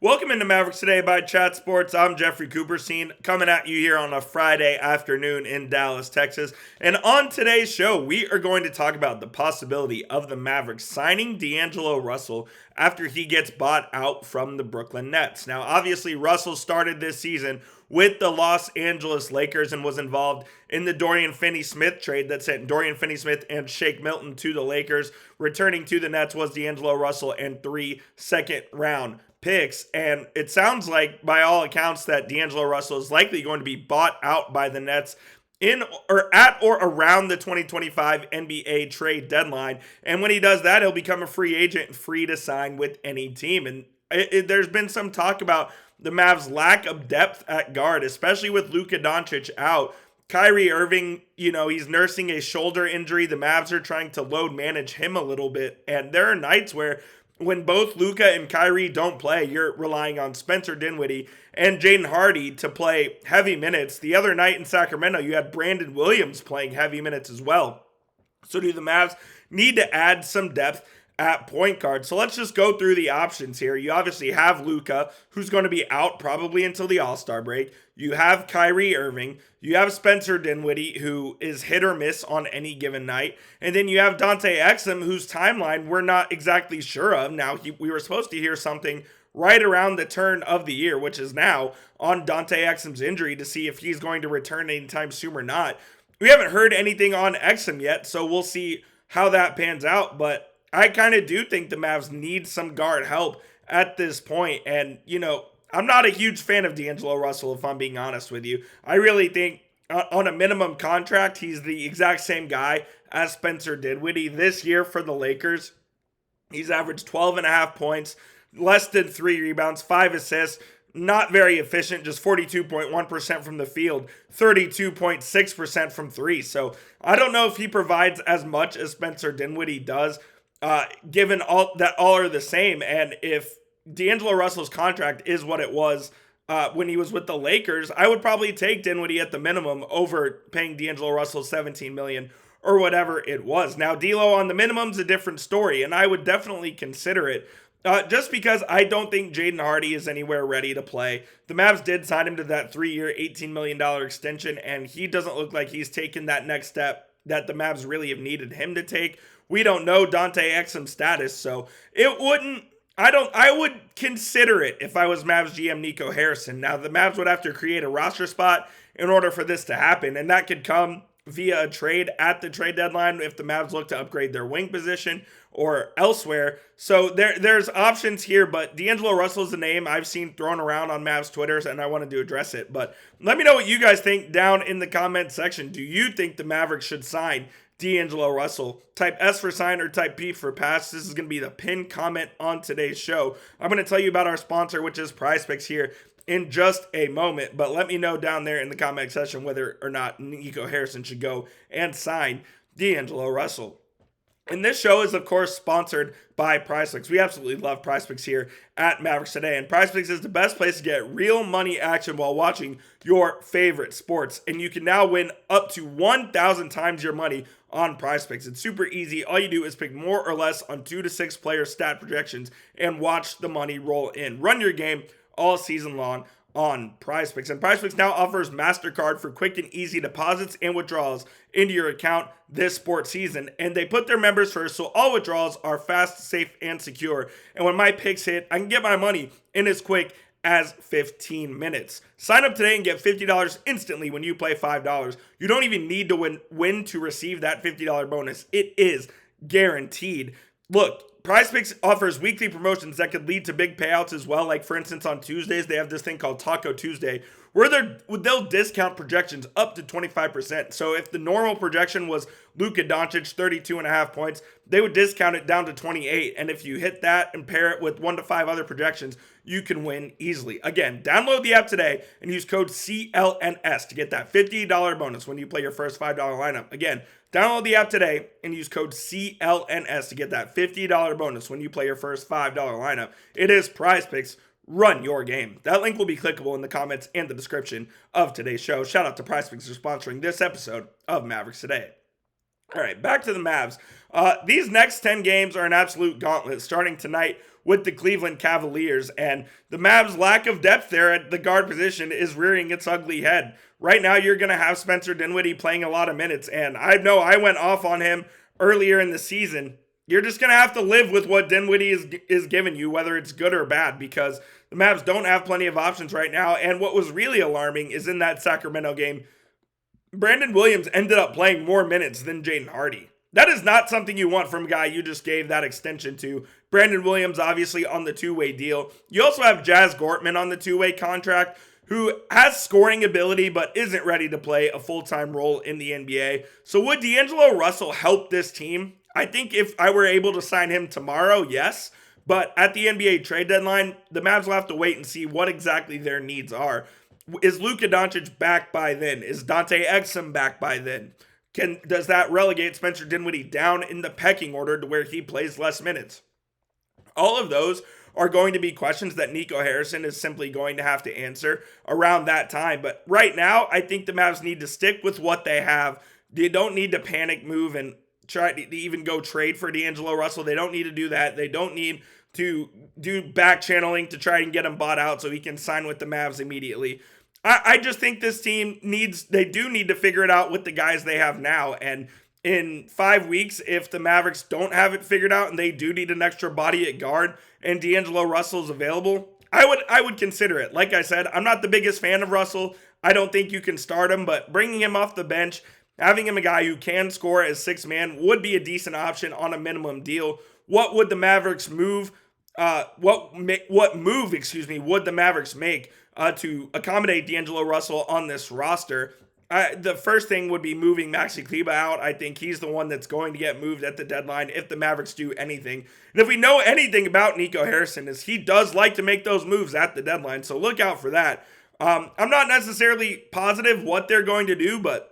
Welcome into Mavericks Today by Chat Sports. I'm Jeffrey Cooperstein, coming at you here on a Friday afternoon in Dallas, Texas. And on today's show, we are going to talk about the possibility of the Mavericks signing D'Angelo Russell after he gets bought out from the Brooklyn Nets. Now, obviously, Russell started this season with the Los Angeles Lakers and was involved in the Dorian Finney-Smith trade that sent Dorian Finney-Smith and Shake Milton to the Lakers. Returning to the Nets was D'Angelo Russell and 3 second-round picks, and it sounds like, by all accounts, that D'Angelo Russell is likely going to be bought out by the Nets in or at or around the 2025 NBA trade deadline. And when he does that, he'll become a free agent, free to sign with any team. And there's been some talk about the Mavs' lack of depth at guard, especially with Luka Doncic out. Kyrie Irving, he's nursing a shoulder injury. The Mavs are trying to load manage him a little bit, and there are nights where when both Luka and Kyrie don't play, you're relying on Spencer Dinwiddie and Jaden Hardy to play heavy minutes. The other night in Sacramento, you had Brandon Williams playing heavy minutes as well. So do the Mavs need to add some depth at point guard? So let's just go through the options here. You obviously have Luka, who's going to be out probably until the All-Star break. You have Kyrie Irving. You have Spencer Dinwiddie, who is hit or miss on any given night. And then you have Dante Exum, whose timeline we're not exactly sure of. Now, we were supposed to hear something right around the turn of the year, which is now, on Dante Exum's injury to see if he's going to return anytime soon or not. We haven't heard anything on Exum yet, so we'll see how that pans out. But I kind of do think the Mavs need some guard help at this point. And, I'm not a huge fan of D'Angelo Russell, if I'm being honest with you. I really think on a minimum contract, he's the exact same guy as Spencer Dinwiddie. This year for the Lakers, he's averaged 12.5 points, less than 3 rebounds, 5 assists. Not very efficient, just 42.1% from the field, 32.6% from 3. So I don't know if he provides as much as Spencer Dinwiddie does, given all are the same. And if D'Angelo Russell's contract is what it was when he was with the Lakers, I would probably take Dinwiddie at the minimum over paying D'Angelo Russell $17 million or whatever it was. Now, D'Lo on the minimum's a different story, and I would definitely consider it. Just because I don't think Jaden Hardy is anywhere ready to play. The Mavs did sign him to that 3-year, $18 million extension, and he doesn't look like he's taken that next step that the Mavs really have needed him to take. We don't know Dante Exum's status, so I would consider it if I was Mavs GM Nico Harrison. Now, the Mavs would have to create a roster spot in order for this to happen, and that could come via a trade at the trade deadline if the Mavs look to upgrade their wing position or elsewhere. So there's options here, but D'Angelo Russell is a name I've seen thrown around on Mavs Twitters, and I wanted to address it. But let me know what you guys think down in the comment section. Do you think the Mavericks should sign D'Angelo Russell? Type S for sign or type P for pass. This is going to be the pinned comment on today's show. I'm going to tell you about our sponsor, which is PrizePicks, here in just a moment, but let me know down there in the comment section whether or not Nico Harrison should go and sign D'Angelo Russell. And this show is, of course, sponsored by PrizePicks. We absolutely love PrizePicks here at Mavericks Today, and PrizePicks is the best place to get real money action while watching your favorite sports. And you can now win up to 1,000 times your money on PrizePicks. It's super easy. All you do is pick more or less on 2 to 6 player stat projections and watch the money roll in. Run your game all season long on PrizePicks. And PrizePicks now offers MasterCard for quick and easy deposits and withdrawals into your account this sports season. And they put their members first, so all withdrawals are fast, safe, and secure. And when my picks hit, I can get my money in as quick as 15 minutes. Sign up today and get $50 instantly when you play $5. You don't even need to win to receive that $50 bonus. It is guaranteed. Look, PrizePicks offers weekly promotions that could lead to big payouts as well. Like, for instance, on Tuesdays, they have this thing called Taco Tuesday, where they'll discount projections up to 25%. So if the normal projection was Luka Doncic, 32.5 points, they would discount it down to 28. And if you hit that and pair it with 1 to 5 other projections, you can win easily. Again, download the app today and use code CLNS to get that $50 bonus when you play your first $5 lineup. Again, download the app today and use code CLNS to get that $50 bonus when you play your first $5 lineup. It is PrizePicks. Run your game. That link will be clickable in the comments and the description of today's show. Shout out to PrizePicks for sponsoring this episode of Mavericks Today. All right, back to the Mavs. These next 10 games are an absolute gauntlet, starting tonight with the Cleveland Cavaliers. And the Mavs' lack of depth there at the guard position is rearing its ugly head. Right now, you're going to have Spencer Dinwiddie playing a lot of minutes. And I know I went off on him earlier in the season. You're just going to have to live with what Dinwiddie is giving you, whether it's good or bad, because the Mavs don't have plenty of options right now. And what was really alarming is in that Sacramento game, Brandon Williams ended up playing more minutes than Jaden Hardy. That is not something you want from a guy you just gave that extension to. Brandon Williams, obviously, on the two-way deal. You also have Jazz Gortman on the two-way contract, who has scoring ability but isn't ready to play a full-time role in the NBA. So would D'Angelo Russell help this team? I think if I were able to sign him tomorrow, yes. But at the NBA trade deadline, the Mavs will have to wait and see what exactly their needs are. Is Luka Doncic back by then? Is Dante Exum back by then? Does that relegate Spencer Dinwiddie down in the pecking order to where he plays less minutes? All of those are going to be questions that Nico Harrison is simply going to have to answer around that time. But right now, I think the Mavs need to stick with what they have. They don't need to panic move and try to even go trade for D'Angelo Russell. They don't need to do that. They don't need to do back channeling to try and get him bought out so he can sign with the Mavs immediately. I just think this team they do need to figure it out with the guys they have now. And in 5 weeks, if the Mavericks don't have it figured out and they do need an extra body at guard and D'Angelo Russell's available, I would consider it. Like I said, I'm not the biggest fan of Russell. I don't think you can start him, but bringing him off the bench, having him a guy who can score as sixth man would be a decent option on a minimum deal. What would the Mavericks move? What move would the Mavericks make to accommodate D'Angelo Russell on this roster? The first thing would be moving Maxi Kleber out. I think he's the one that's going to get moved at the deadline if the Mavericks do anything. And if we know anything about Nico Harrison, is he does like to make those moves at the deadline, so look out for that. I'm not necessarily positive what they're going to do, but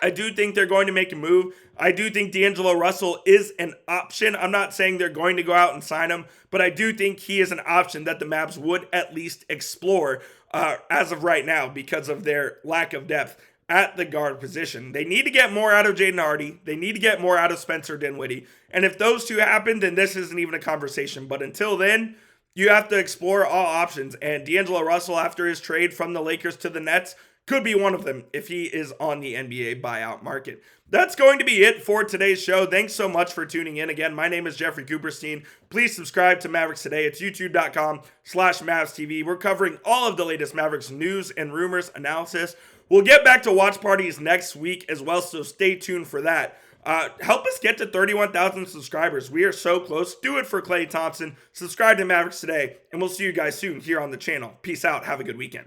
I do think they're going to make a move. I do think D'Angelo Russell is an option. I'm not saying they're going to go out and sign him, but I do think he is an option that the Mavs would at least explore as of right now because of their lack of depth at the guard position. They need to get more out of Jaden Hardy. They need to get more out of Spencer Dinwiddie. And if those two happen, then this isn't even a conversation. But until then, you have to explore all options. And D'Angelo Russell, after his trade from the Lakers to the Nets, could be one of them if he is on the NBA buyout market. That's going to be it for today's show. Thanks so much for tuning in. Again, my name is Jeffrey Cooperstein. Please subscribe to Mavericks Today. It's youtube.com/MavsTV. We're covering all of the latest Mavericks news and rumors, analysis. We'll get back to watch parties next week as well, so stay tuned for that. Help us get to 31,000 subscribers. We are so close. Do it for Klay Thompson. Subscribe to Mavericks Today, and we'll see you guys soon here on the channel. Peace out. Have a good weekend.